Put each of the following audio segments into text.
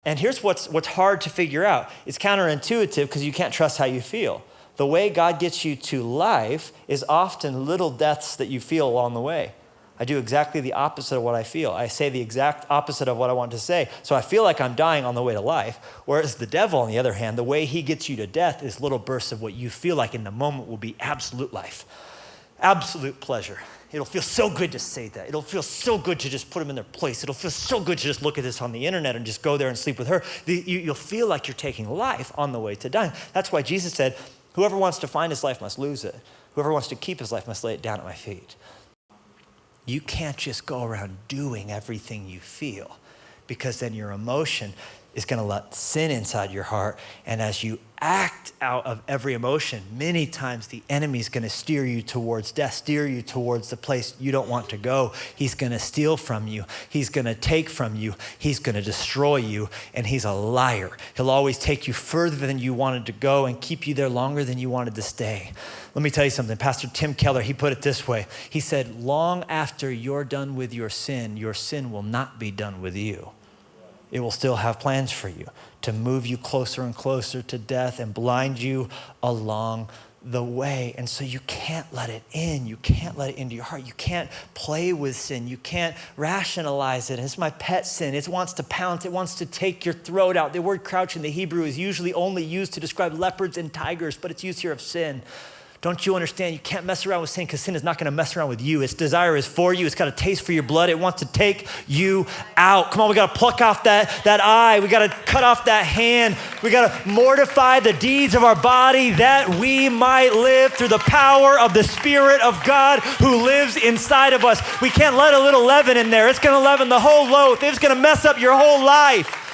And here's what's hard to figure out. It's counterintuitive because you can't trust how you feel. The way God gets you to life is often little deaths that you feel along the way. I do exactly the opposite of what I feel. I say the exact opposite of what I want to say. So I feel like I'm dying on the way to life. Whereas the devil, on the other hand, the way he gets you to death is little bursts of what you feel like in the moment will be absolute life, absolute pleasure. It'll feel so good to say that. It'll feel so good to just put them in their place. It'll feel so good to just look at this on the internet and just go there and sleep with her. You'll feel like you're taking life on the way to dying. That's why Jesus said, whoever wants to find his life must lose it. Whoever wants to keep his life must lay it down at my feet. You can't just go around doing everything you feel, because then your emotion is going to let sin inside your heart. And as you act out of every emotion, many times the enemy is going to steer you towards death, steer you towards the place you don't want to go. He's going to steal from you. He's going to take from you. He's going to destroy you. And he's a liar. He'll always take you further than you wanted to go and keep you there longer than you wanted to stay. Let me tell you something. Pastor Tim Keller, he put it this way. He said, long after you're done with your sin will not be done with you. It will still have plans for you to move you closer and closer to death and blind you along the way. And so you can't let it in. You can't let it into your heart. You can't play with sin. You can't rationalize it. It's my pet sin. It wants to pounce. It wants to take your throat out. The word crouch in the Hebrew is usually only used to describe leopards and tigers, but it's used here of sin. Don't you understand? You can't mess around with sin because sin is not going to mess around with you. Its desire is for you. It's got a taste for your blood. It wants to take you out. Come on, we got to pluck off that eye. We got to cut off that hand. We got to mortify the deeds of our body that we might live through the power of the Spirit of God who lives inside of us. We can't let a little leaven in there. It's going to leaven the whole loaf. It's going to mess up your whole life.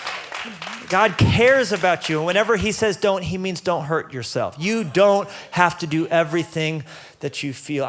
God cares about you. And whenever he says don't, he means don't hurt yourself. You don't have to do everything that you feel.